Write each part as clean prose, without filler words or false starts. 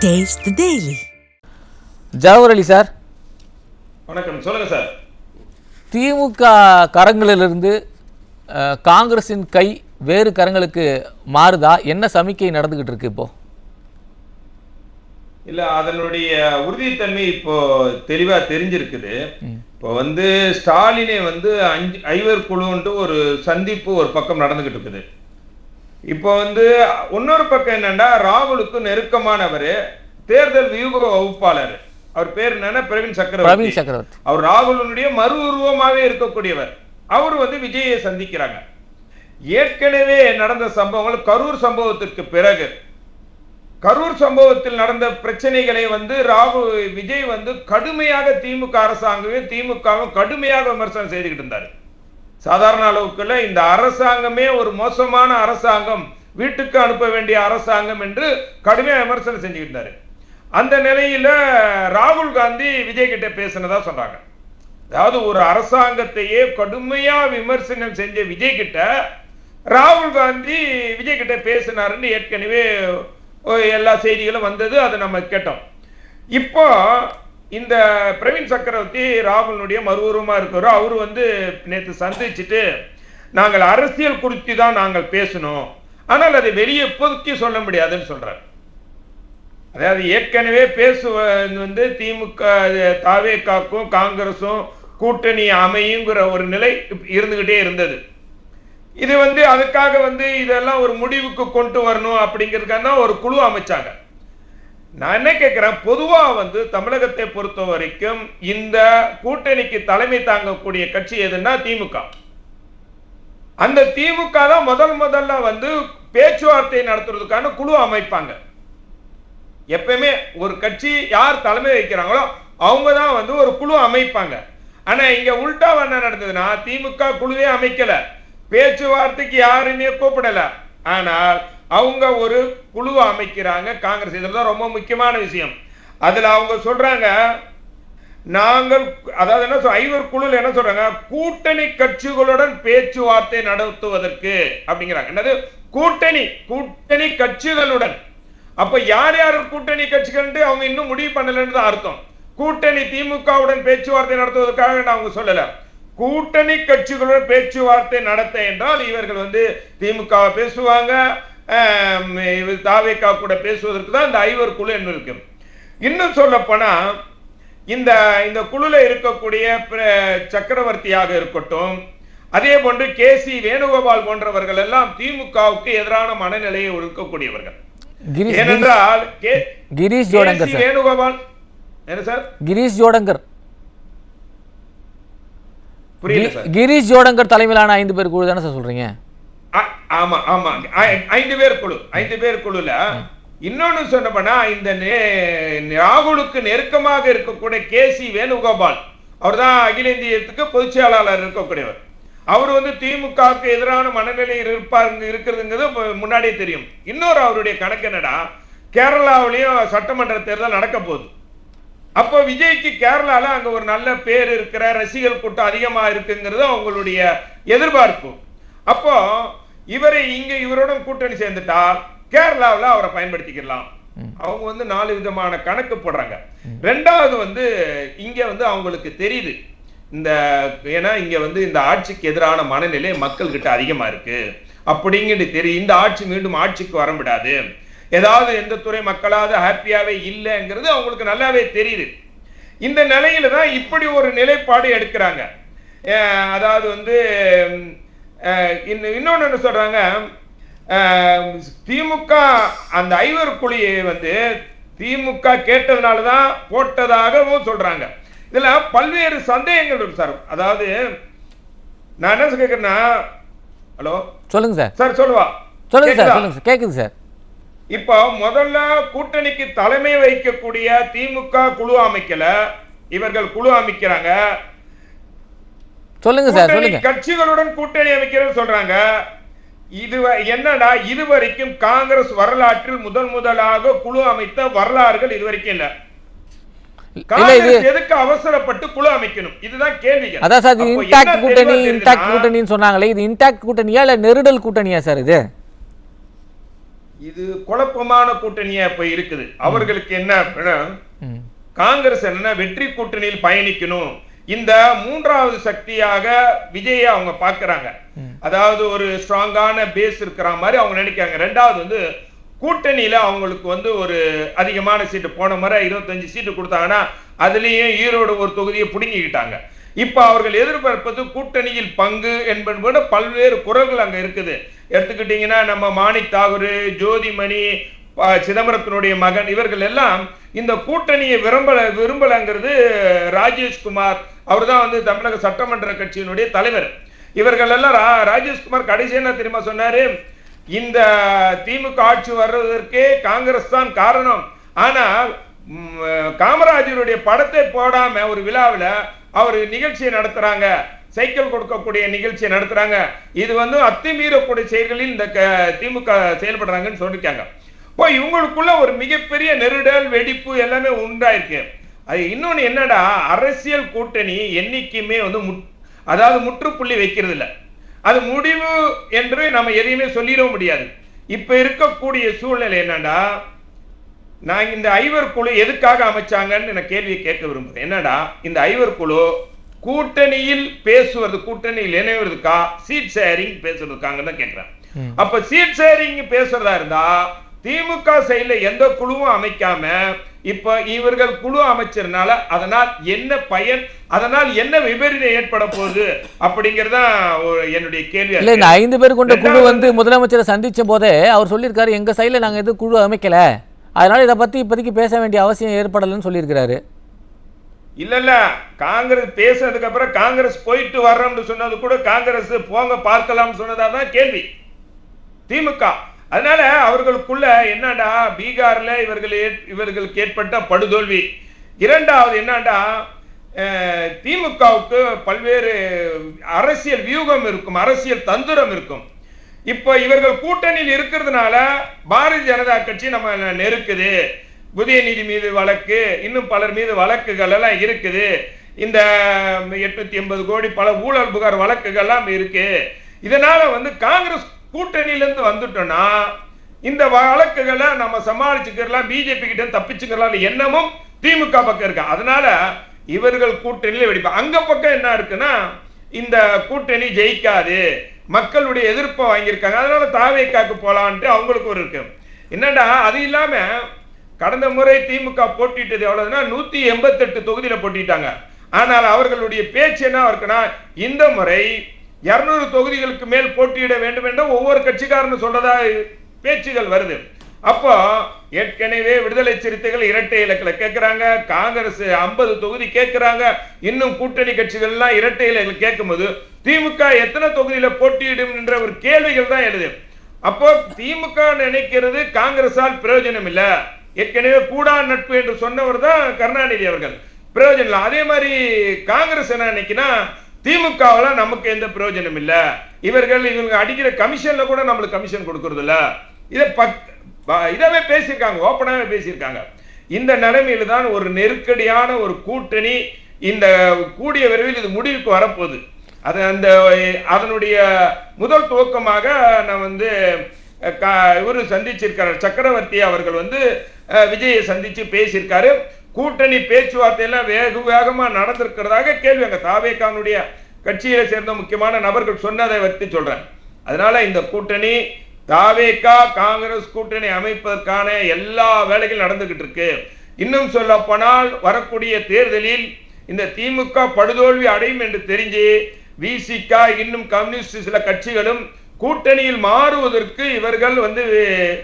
Taste the Daily. Jawahar Ali sir, வணக்கம். சொல்லுங்க sir. திமுக கரங்களிலிருந்து காங்கிரஸின் கை வேறு கரங்களுக்கு மாறுதா? என்ன சமிக்கை நடந்துகிட்டு இருக்கு இப்போ? இல்ல, அதனுடைய உறுதித்தன்மை இப்போ தெளிவா தெரிஞ்சிருக்குது. இப்போ ஸ்டாலினே ஐவர் குழுன்ட்டு ஒரு சந்திப்பு ஒரு பக்கம் நடந்துகிட்டு இருக்குது. இப்போ இன்னொரு பக்கம் என்னன்னா, ராகுலுக்கு நெருக்கமானவர் தேர்தல் வியூக வகுப்பாளர், அவர் பேர் என்னன்னா பிரவீன் சக்கரவர்த்தி. அவர் ராகுலுடைய மறு உருவமாவே இருக்கக்கூடியவர். அவர் விஜயை சந்திக்கிறாங்க. ஏற்கனவே நடந்த சம்பவங்கள், கரூர் சம்பவத்திற்கு பிறகு கரூர் சம்பவத்தில் நடந்த பிரச்சனைகளை விஜய் கடுமையாக திமுக அரசாங்கமே திமுகவும் கடுமையாக விமர்சனம் செய்துகிட்டு இருந்தார். சாதாரண அளவுக்குள்ள இந்த அரசாங்கமே ஒரு மோசமான அரசாங்கம், வீட்டுக்கு அனுப்ப வேண்டிய அரசாங்கம் என்று கடுமையாக விமர்சனம் செஞ்சுக்கிட்டு இருந்தாரு. அந்த நிலையில ராகுல் காந்தி விஜய் கிட்ட பேசினதா சொல்றாங்க. அதாவது ஒரு அரசாங்கத்தையே கடுமையா விமர்சனம் செஞ்ச விஜய் கிட்ட ராகுல் காந்தி விஜய் கிட்ட பேசினாருன்னு ஏற்கனவே எல்லா செய்திகளும் வந்தது, அதை நம்ம கேட்டோம். இப்போ இந்த பிரவீன் சக்கரவர்த்தி ராகுலுடைய மறுவுருவமா இருக்கிற அவரு நேற்று சந்திச்சுட்டு, நாங்கள் அரசியல் குறித்து தான் நாங்கள் பேசணும், ஆனால் அதை வெளியே இப்போதைக்கு சொல்ல முடியாதுன்னு சொல்றாரு. அதாவது ஏற்கனவே பேசுவது திமுக தாவேகாக்கும் காங்கிரஸும் கூட்டணி அமையுங்கிற ஒரு நிலை இருந்துகிட்டே இருந்தது. இது அதுக்காக இதெல்லாம் ஒரு முடிவுக்கு கொண்டு வரணும் அப்படிங்கிறதுக்காக தான் ஒரு குழு அமைச்சாங்க. நான் என்ன கேட்கிறேன், பொதுவா தமிழகத்தை பொறுத்த வரைக்கும் இந்த கூட்டணிக்கு தலைமை தாங்கக்கூடிய கட்சி எதுன்னா திமுக. அந்த திமுக தான் முதல்ல பேச்சுவார்த்தை நடத்துறதுக்கான குழு அமைப்பாங்க. எப்பவுமே ஒரு கட்சி யார் தலைமை வைக்கிறாங்களோ அவங்க தான் ஒரு குழு அமைப்பாங்க. ஆனா இங்க உல்டா என்ன நடந்ததுன்னா, திமுக குழுவே அமைக்கல, பேச்சுவார்த்தைக்கு யாருமே கூப்பிடல, ஆனால் அவங்க ஒரு குழு அமைக்கிறாங்க காங்கிரஸ். இதுதான் ரொம்ப முக்கியமான விஷயம். அதுல அவங்க சொல்றாங்க, நாங்கள் அதாவது என்ன ஐவர் குழு என்ன சொல்றாங்க, கூட்டணி கட்சிகளுடன் பேச்சுவார்த்தை நடத்துவதற்கு அப்படிங்கிறாங்க. என்னது கூட்டணி கட்சிகளுடன்? அப்ப யார் யார் கூட்டணி கட்சிகள் அவங்க இன்னும் முடிவு பண்ணலன்னு தான் அர்த்தம். கூட்டணி திமுகவுடன் பேச்சுவார்த்தை நடத்துவதற்காக அவங்க சொல்லல, கூட்டணி கட்சிகளுடன் பேச்சுவார்த்தை நடத்த என்றால் இவர்கள் திமுக பேசுவாங்க, தாவேகா கூட பேசுவதற்கு தான் இந்த ஐவர் குழு என்று இருக்கு. இன்னும் சொல்ல போனா இந்த குழுல இருக்கக்கூடிய சக்கரவர்த்தியாக இருக்கட்டும், அதே போன்று கேசி வேணுகோபால் போன்றவர்கள் எல்லாம் திமுகவுக்கு எதிரான மனநிலையை இருக்கக்கூடியவர்கள். ஏனென்றால் கிரீஷ் ஜோடங்கர் வேணுகோபால் என்ன சார், கிரீஷ் ஜோடங்கர் புரியல சார், கிரீஷ் ஜோடங்கர் தலைமையிலான 5 பேர் குழு தானே சார் சொல்றீங்க? ஆமா ஆமா, 5 பேர் குழு. 5 பேர் குழுல இன்னொன்னு சொன்னப்பனா, இந்த ராகுலுக்கு நெருக்கமாக இருக்கக்கூடிய கேசி வேணுகோபால், அவர் தான் அகில இந்தியத்துக்கு பொதுச் செயலாளர் இருக்கக்கூடியவர். அவர் திமுகவுக்கு எதிரான மனநிலையில் இருக்கிறதுங்கிறது முன்னாடியே தெரியும். இன்னொரு அவருடைய கணக்கு என்னடா, கேரளாவிலையும் சட்டமன்ற தேர்தல் நடக்க போகுது. அப்போ விஜய்க்கு கேரளால அங்க ஒரு நல்ல பேர் இருக்கிற, ரசிகர் கூட்டம் அதிகமா இருக்குங்கிறது அவங்களுடைய எதிர்பார்ப்பு. அப்போ இவருடன் கூட்டணி சேர்ந்துட்டால் கேரளாவில் அவரை பயன்படுத்திக்கலாம். அவங்க 4 விதமான கணக்கு போடுறாங்க. ரெண்டாவது இங்க அவங்களுக்கு தெரியுது, ஏன்னா இங்க இந்த ஆட்சிக்கு எதிரான மனநிலை மக்கள் கிட்ட அதிகமா இருக்கு அப்படிங்கிறது தெரியும். இந்த ஆட்சி மீண்டும் ஆட்சிக்கு வர விடாது, ஏதாவது எந்த துறை மக்களாவது ஹாப்பியாவே இல்லைங்கிறது அவங்களுக்கு நல்லாவே தெரியுது. இந்த நிலையில தான் இப்படி ஒரு நிலைப்பாடு எடுக்கிறாங்க. அதாவது இன்னொன்னு என்ன சொல்றாங்க, திமுக அந்த ஐவர் குழியை திமுக கேட்டதுனாலதான் போட்டதாகவும் சொல்றாங்க. இதுல பல்வேறு சந்தேகங்கள் இருக்கு சார். அதாவது நான் என்ன கேட்கிறேன்னா, ஹலோ சொல்லுங்க சார். சார் சொல்லுவா, சொல்லுங்க சார், சொல்லுங்க சார், கேக்குது சார். இப்போ முதல்ல கூட்டணிக்கு தலைமை வைக்கக்கூடிய திமுக குழு அமைக்கல, இவர்கள் குழு அமைக்கிறாங்க. சொல்லுங்க சார், சொல்லுங்க. கட்சிகளுடன் கூட்டணி அமைக்கிறது சொல்றாங்க. இது என்னடா, இதுவரைக்கும் காங்கிரஸ் வரலாற்றில் முதலாக குழு அமைத்த வரலாறுகள் இதுவரைக்கும் இல்ல. எதுக்கு அவசரப்பட்டு குழு அமைக்கணும், இதுதான் கேள்வி. அதான் சார், இன்டாக்ட் கூட்டணின்னு சொன்னாங்களே, இது இன்டாக்ட் கூட்டணியா இல்ல நெருடல் கூட்டணியா சார்? இது இது குழப்பமான கூட்டணியா இப்ப இருக்குது. அவர்களுக்கு என்ன காங்கிரஸ் என்ன வெற்றி கூட்டணியில் பயணிக்கணும், இந்த மூன்றாவது சக்தியாக விஜயை அவங்க பாக்குறாங்க. அதாவது ஒரு ஸ்ட்ராங்கான பேஸ் இருக்கிற மாதிரி அவங்க நினைக்கிறாங்க. ரெண்டாவது வந்து கூட்டணியில அவங்களுக்கு வந்து ஒரு அதிகமான சீட்டு, போன முறை 25 சீட்டு கொடுத்தாங்கன்னா அதுலயும் ஈரோடு ஒரு தொகுதியை பிடுங்கிக்கிட்டாங்க. இப்ப அவர்கள் எதிர்பார்ப்பது கூட்டணியில் பங்கு என்பது பல்வேறு குரல்கள் அங்க இருக்குது. எடுத்துக்கிட்டீங்கன்னா நம்ம மாணிக் தாகூர், ஜோதிமணி, சிதம்பரத்தினுடைய மகன், இவர்கள் எல்லாம் இந்த கூட்டணியை விரும்பலங்கிறது. ராஜேஷ்குமார் அவர் தான் வந்து தமிழக சட்டமன்ற கட்சியினுடைய தலைவர். இவர்கள் எல்லாம் ராஜேஷ்குமார் கடைசி என்ன தெரியுமா சொன்னாரு, இந்த திமுக ஆட்சி வர்றதற்கே காங்கிரஸ் தான் காரணம். ஆனால் காமராஜருடைய படத்தை போடாம ஒரு விழாவில் அவர் நிகழ்ச்சியை நடத்துறாங்க, சைக்கிள் கொடுக்கக்கூடிய நிகழ்ச்சியை நடத்துறாங்க. இது வந்து அத்துமீறக்கூடிய செயல்களில் இந்த திமுக செயல்படுறாங்கன்னு சொல்லிருக்காங்க. இப்போ இவங்களுக்குள்ள ஒரு மிகப்பெரிய நெருடல், வெடிப்பு எல்லாமே உண்டாயிருக்கு. அது இன்னொன்னு என்னடா, அரசியல் கூட்டணி என்னைக்குமே வந்து அதாவது முற்றுப்புள்ளி வைக்கிறது இல்லை, அது முடிவு என்று நம்ம எதையுமே சொல்லிட முடியாது. இப்ப இருக்கக்கூடிய சூழ்நிலை என்னடா, நான் இந்த ஐவர் குழு எதுக்காக அமைச்சாங்கன்னு நான் கேள்வியை கேட்க விரும்புறேன். என்னடா, இந்த ஐவர் குழு கூட்டணியில் பேசுவது, கூட்டணியில் இணைவதற்கா சீட் ஷேரிங் பேசுறதுக்காக தான் கேட்கிறேன். அப்ப சீட் ஷேரிங் பேசுறதா இருந்தா திமுக சைடுல எந்த குழுவும் அமைக்காம இப்ப இவர்கள் குழு அமைச்சர்னால அதனால் என்ன பயன், அதனால் என்ன விபரீதம் ஏற்பட போகுது அப்படிங்கறதா என்னுடைய கேள்வி. இல்ல, இந்த 5 பேர் கொண்ட குழு வந்து முதலமைச்சரை சந்திச்ச போதே அவர் சொல்லியிருக்காரு, எங்க சைடுல நாங்க எதுவும் குழு அமைக்கல, அதனால இதை பத்தி இப்போதைக்கு பேச வேண்டிய அவசியம் ஏற்படலன்னு சொல்லியிருக்கிறாரு. இல்ல காங்கிரஸ் பேசுனதுக்கு அப்புறம் காங்கிரஸ் போயிட்டு வர்றோம்னு சொன்னது கூட காங்கிரஸ் போங்க பார்க்கலாம் சொன்னதான் கேள்வி திமுக. அதனால அவர்களுக்குள்ள என்னடா, பீகார்ல இவர்களுக்கு ஏற்பட்ட படுதோல்வி. இரண்டாவது என்னடா, திமுகவுக்கு பல்வேறு அரசியல் வியூகம் இருக்கும், அரசியல் தந்திரம் இருக்கும். இப்ப இவர்கள் கூட்டணியில் இருக்கிறதுனால பாரதிய ஜனதா கட்சி நம்ம நெருக்குது, உதயநிதி மீது வழக்கு, இன்னும் பலர் மீது வழக்குகள் எல்லாம் இருக்குது, இந்த 880 கோடி பல ஊழல் புகார் வழக்குகள் எல்லாம் இருக்கு. இதனால வந்து காங்கிரஸ் கூட்டணியிலிருந்து வந்துட்டோம்னா இந்த வழக்குகளை நம்ம சமாளிச்சுக்கலாம், பிஜேபி கிட்ட தப்பிச்சுக்கலாம் எண்ணமும் திமுக பக்கம் இருக்கு. அதனால இவர்கள் கூட்டணியில வெடிப்பாங்க. அங்க பக்கம் என்ன இருக்குன்னா, இந்த கூட்டணி ஜெயிக்காது, மக்களுடைய எதிர்ப்பை வாங்கியிருக்காங்க, அதனால தாவேக்காக்கு போலான்ட்டு அவங்களுக்கு ஒரு இருக்கு. என்னடா, அது இல்லாம கடந்த முறை திமுக போட்டிட்டது எவ்வளவுன்னா 188 தொகுதியில போட்டிட்டாங்க. ஆனால் அவர்களுடைய பேச்சு என்ன இருக்குன்னா, இந்த முறை 200 தொகுதிகளுக்கு மேல் போட்டியிட வேண்டும் என்ற ஒவ்வொரு கட்சிக்காரன்னு சொல்றதா பேச்சுகள் வருது. அப்போ ஏற்கனவே விடுதலை சிறுத்தைகள் இரட்டை இலக்கில கேட்கிறாங்க, காங்கிரஸ் 50 தொகுதி கேட்கிறாங்க, இன்னும் கூட்டணி கட்சிகள் எல்லாம் இரட்டை இலக்கில் கேட்கும் போது திமுக எத்தனை தொகுதியில போட்டியிடும் என்ற ஒரு கேள்விகள் தான் எழுது. அப்போ திமுக நினைக்கிறது காங்கிரஸால் பிரயோஜனம் இல்ல, ஏற்கனவே கூடா நட்பு என்று சொன்னவர் தான் கருணாநிதி அவர்கள், பிரயோஜனம் இல்லை. அதே மாதிரி காங்கிரஸ் என்ன நினைக்கினா, திமுகவால நமக்கு எந்த பிரயோஜனம் இல்ல, இவங்க அடிக்கிற கமிஷன்ல கூட நம்மளுக்கு கமிஷன் கொடுக்கறது இல்ல, இதவே பேசியிருக்காங்க, ஓப்பனாவே பேசியிருக்காங்க. இந்த நிலைமையில தான் ஒரு நெருக்கடியான ஒரு கூட்டணி இந்த கூடிய விரைவில் இது முடிவுக்கு வரப்போகுது. அது அதனுடைய முதல் துவக்கமாக நான் வந்து இவரு சந்திச்சிருக்காரு, சக்கரவர்த்தி அவர்கள் வந்து விஜயை சந்திச்சு பேசியிருக்காரு. கூட்டணி பேச்சுவார்த்தை எல்லாம் வேகமா நடந்திருக்கிறதாக கேள்வி அங்க தாவேக்கானுடைய கட்சியில சேர்ந்த முக்கியமான நபர்கள் சொன்னதை வைத்து சொல்றேன். அதனால இந்த கூட்டணி தாவேக்கா காங்கிரஸ் கூட்டணி அமைப்பதற்கான எல்லா வேலைகளும் நடந்துகிட்டு இருக்கு. இன்னும் சொல்ல போனால் வரக்கூடிய தேர்தலில் இந்த திமுக படுதோல்வி அடையும் என்று தெரிஞ்சு விசிக இன்னும் கம்யூனிஸ்ட் சில கட்சிகளும் கூட்டணியில் மாறுவதற்கு இவர்கள் வந்து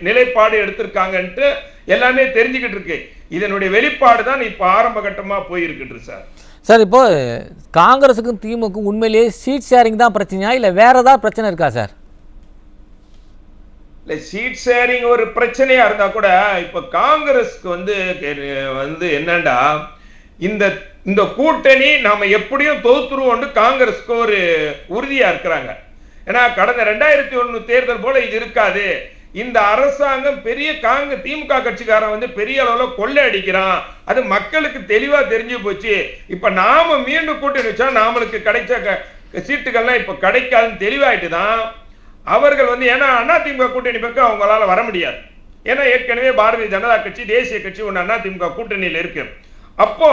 நிலைப்பாடு எடுத்திருக்காங்கன்ட்டு எல்லாமே தெரிஞ்சுக்கிட்டு இருக்கு. இதனுடைய வெளிப்பாடு தான் இப்ப ஆரம்ப கட்டமா போயிருக்கு சார். சார், இப்போ காங்கிரஸுக்கும் திமுக உண்மையிலேயே சீட் ஷேரிங் தான் பிரச்சனையா இல்ல வேற ஏதாவது பிரச்சனை இருக்கா சார்? இல்ல, சீட் ஷேரிங் ஒரு பிரச்சனையா இருந்தா கூட இப்ப காங்கிரஸ்க்கு வந்து என்னண்டா, இந்த கூட்டணி நாம எப்படியும் தோத்துருவோம் காங்கிரஸ்க்கு ஒரு உறுதியா இருக்கிறாங்க. ஏன்னா கடந்த 2001 தேர்தல் போல இது இருக்காது, இந்த அரசாங்கம் பெரிய திமுக காரன் வந்து பெரிய அளவுல கொள்ளை அடிக்கிறான், அது மக்களுக்கு தெளிவா தெரிஞ்சு போச்சு. இப்ப நாம மீண்டும் கூட்டணி வச்சா நாமளுக்கு கிடைச்ச சீட்டுகள்லாம் இப்ப கிடைக்காதுன்னு தெளிவாயிட்டு தான் அவர்கள் வந்து ஏன்னா அதிமுக கூட்டணி பக்கம் அவங்களால வர முடியாது. ஏன்னா ஏற்கனவே பாரதிய ஜனதா கட்சி தேசிய கட்சி ஒன்று அதிமுக கூட்டணியில் இருக்கு. அப்போ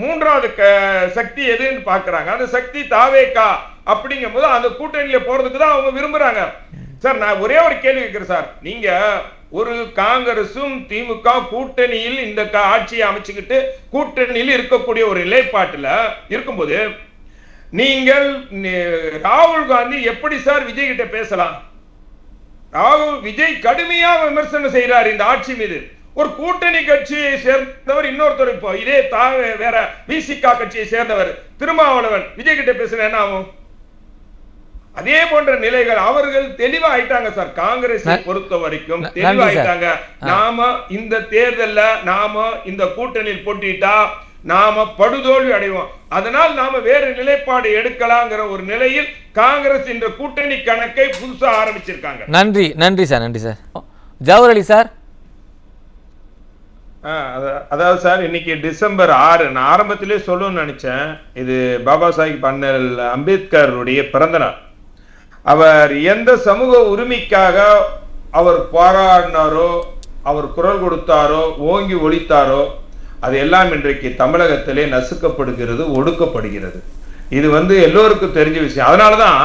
மூன்றாவது சக்தி எதுன்னு பாக்குறாங்க. அந்த சக்தி தாவேகா அப்படிங்கும் போது அந்த கூட்டணியில போறதுக்கு தான் அவங்க விரும்புறாங்க. சார் நான் ஒரே ஒரு கேள்வி கேட்கிறேன் சார். நீங்க ஒரு காங்கிரசும் திமுக கூட்டணியில் இந்த ஆட்சியை அமைச்சுக்கிட்டு கூட்டணியில் இருக்கக்கூடிய ஒரு நிலைப்பாட்டுல இருக்கும்போது நீங்கள் ராகுல் காந்தி எப்படி சார் விஜய் கிட்ட பேசலாம்? விஜய் கடுமையா விமர்சனம் செய்யறார் இந்த ஆட்சி மீது. ஒரு கூட்டணி கட்சியை சேர்ந்தவர் இன்னொருத்தர் இப்போ இதே வேற விசிகா கட்சியை சேர்ந்தவர் திருமாவளவன் விஜய் கிட்ட பேசுற என்ன ஆகும்? அதே போன்ற நிலைகள் அவர்கள் தெளிவாயிட்டாங்க சார். காங்கிரஸை பொறுத்த வரைக்கும் தெளிவாயிட்டாங்க. நாம இந்த தேர்தல்ல நாம இந்த கூட்டணியில் போட்டிட்டா நாம படுதோல்வி அடைவோம். அதனால் நாம வேறு நிலைப்பாடு எடுக்கலாங்கிற ஒரு நிலையில் காங்கிரஸ் இந்த கூட்டணி கணக்கை புதுசா ஆரம்பிச்சிருக்காங்க. நன்றி நன்றி சார். நன்றி சார். ஜவஹர் அலி சார். அதாவது சார் இன்னைக்கு டிசம்பர் 6 நான் ஆரம்பத்திலே சொல்லணும்னு நினைச்சேன். இது பாபா சாஹிப் அண்ணல் அம்பேத்கருடைய பிறந்த நாள். அவர் எந்த சமூக உரிமைக்காக அவர் போராடினாரோ, அவர் குரல் கொடுத்தாரோ, ஓங்கி ஒலித்தாரோ, அது எல்லாம் இன்றைக்கு தமிழகத்திலே நசுக்கப்படுகிறது, ஒடுக்கப்படுகிறது. இது எல்லோருக்கும் தெரிஞ்ச விஷயம். அதனாலதான்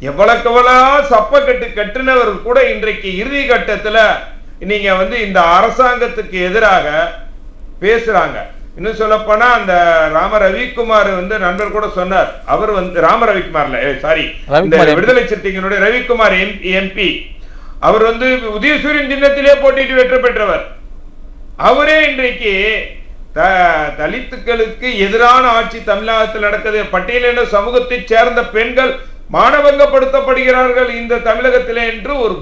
எவ்வளவுக்கெவ்வளோ சப்பக்கட்டு கட்டினவர் கூட இன்றைக்கு இறுதி கட்டத்துல நீங்க இந்த அரசாங்கத்துக்கு எதிராக பேசுறாங்க. இன்னும் சொல்ல போனா அந்த ராம ரவிக்குமார் நண்பர் கூட சொன்னார். அவர் ராம ரவிக்குமார்ல சாரி இந்த விடுதலை சிறுத்தைகளுடைய ரவிக்குமார் எம்பி அவர் உதயசூரியன் சின்னத்திலே போட்டிட்டு வெற்றி பெற்றவர். அவரே இன்றைக்கு தலித்துக்களுக்கு எதிரான ஆட்சி தமிழகத்தில் நடக்குது, பட்டியலின சமூகத்தை சேர்ந்த பெண்கள் மானபங்கப்படுத்தப்படுகிறார்கள் இந்த தமிழகத்திலே என்று ஒரு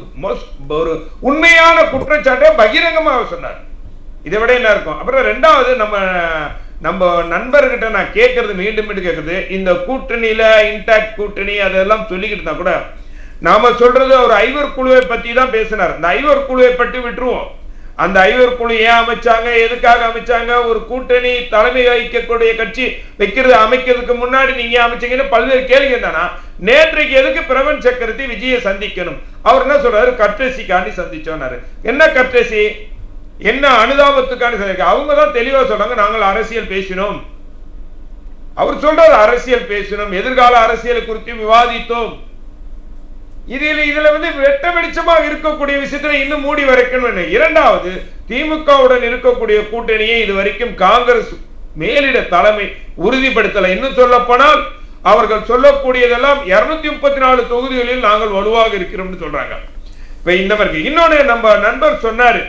உண்மையான குற்றச்சாட்டை பகிரங்கமாக சொன்னார். இதை விட என்ன இருக்கும்? அப்புறம் ரெண்டாவது நம்ம நண்பர்கிட்ட நான் கேட்கறது மீண்டும் மீண்டும் கேட்கறது, இந்த கூட்டணியில இன்டாக்ட் கூட்டணி அதெல்லாம் சொல்லிக்கிட்டு தான் கூட நாம சொல்றது ஒரு ஐவர் குழுவை பத்தி தான் பேசினார். அந்த ஐவர் குழுவை பற்றி விட்டுருவோம். அந்த ஐவர் குழு ஏன் அமைச்சாங்க, எதுக்காக அமைச்சாங்க, ஒரு கூட்டணி தலைமை வகிக்கக்கூடிய கட்சி அமைக்கிறதுக்கு முன்னாடி நீங்க அமைச்சீங்கன்னு பல்வேறு கேள்வி தானா. நேற்றைக்கு எதுக்கு பிரவன் சக்கரவர்த்தி விஜயை சந்திக்கணும்? அவர் என்ன சொல்றாரு? கர்டேசிக்காண்டி சந்திச்சோன்னாரு. என்ன கர்டேசி, என்ன அனுதாபத்துக்காண்டி? அவங்க தான் தெளிவா சொல்றாங்க, நாங்கள் அரசியல் பேசினோம். அவர் சொல்றாரு அரசியல் பேசினோம், எதிர்கால அரசியல் குறித்து விவாதித்தோம். இதுல வெட்ட வெளிச்சமாக இருக்கக்கூடிய விஷயத்துல இன்னும் மூடி வரைக்கணும். இரண்டாவது, திமுகவுடன் இருக்கக்கூடிய கூட்டணியை இதுவரைக்கும் காங்கிரஸ் மேலிட தலைமை உறுதிப்படுத்தல. இன்னும் சொல்ல போனால் அவர்கள் சொல்லக்கூடியதெல்லாம் 234 தொகுதிகளில் நாங்கள் வலுவாக இருக்கிறோம் சொல்றாங்க. இப்ப இந்த மாதிரி இன்னொன்னு நம்ம நண்பர் சொன்னாரு,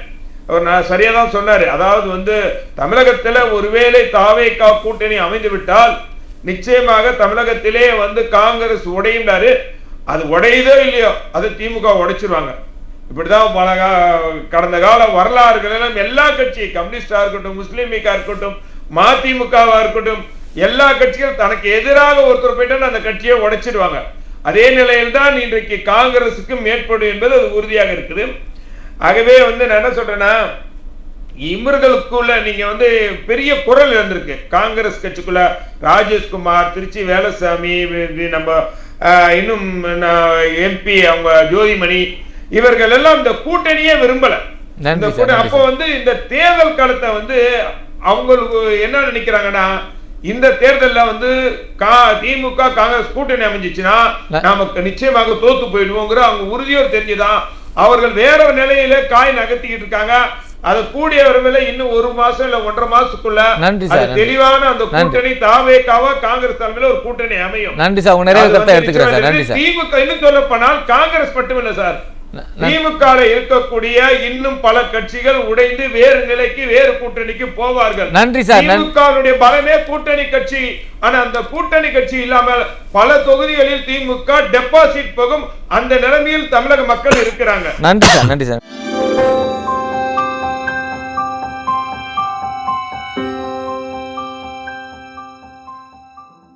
அவர் சரியா தான் சொன்னாரு. அதாவது தமிழகத்துல ஒருவேளை தாவேகா கூட்டணி அமைந்து விட்டால் நிச்சயமாக தமிழகத்திலே காங்கிரஸ் உடையினாரு. அது உடையதோ இல்லையோ அது திமுக உடைச்சிருவாங்க. இப்படிதான் பல கடந்த கால வரலாறுகள் எல்லாம் எல்லா கட்சி, கம்யூனிஸ்டா இருக்கட்டும், முஸ்லீம் லீக்கா இருக்கட்டும், மதிமுகவா இருக்கட்டும், எல்லா கட்சிகளும் தனக்கு எதிராக ஒருத்தர் போயிட்டு அந்த கட்சியை உடைச்சிடுவாங்க. அதே நிலையில் தான் இன்றைக்கு காங்கிரசுக்கும் ஏற்படும் என்பது அது உறுதியாக இருக்குது. ஆகவே நான் என்ன சொல்றேன்னா, இவர்களுக்குள்ள நீங்க பெரிய குரல் இருந்திருக்கு காங்கிரஸ் கட்சிக்குள்ள. ராஜேஷ்குமார், திருச்சி வேலசாமி, நம்ம இன்னும் எம்பி அவங்க ஜோதிமணி, இவர்கள் எல்லாம் இந்த கூட்டணியே விரும்பல. அப்போ இந்த தேர்தல் காலத்தை அவங்களுக்கு என்ன நினைக்கிறாங்கன்னா, இந்த தேர்தலில் திமுக காங்கிரஸ் கூட்டணி அமைஞ்சிச்சுன்னா நமக்கு நிச்சயமாக தோத்து போயிடுவோங்கிற அவங்க உறுதியோடு தெரிஞ்சுதான் அவர்கள் வேற நிலையில காய் நகர்த்திக்கிட்டு இருக்காங்க. அது கூடிய வரவில்லை, இன்னும் 1 மாசம் இல்ல 1.5 மாசத்துக்குள்ள தெளிவான அந்த கூட்டணி தாவேகாவா காங்கிரஸ் தலைமையில ஒரு கூட்டணி அமையும். நன்றி சார், உங்க நிறைய கருத்தை எடுத்துக்கிறேன் சார். நன்றி சார். திமுக இன்னும் சொல்ல போனால் காங்கிரஸ் மட்டுமில்லை சார், திமுக இருக்கக்கூடிய இன்னும் பல கட்சிகள் உடைந்து வேறு நிலைக்கு வேறு கூட்டணிக்கு போவார்கள். நன்றி சார். திமுக பலமே கூட்டணி கட்சி. ஆனா அந்த கூட்டணி கட்சி இல்லாமல் பல தொகுதிகளில் திமுக டெபாசிட் போகும் அந்த நிலைமையில் தமிழக மக்கள் இருக்கிறாங்க. நன்றி சார். நன்றி சார்.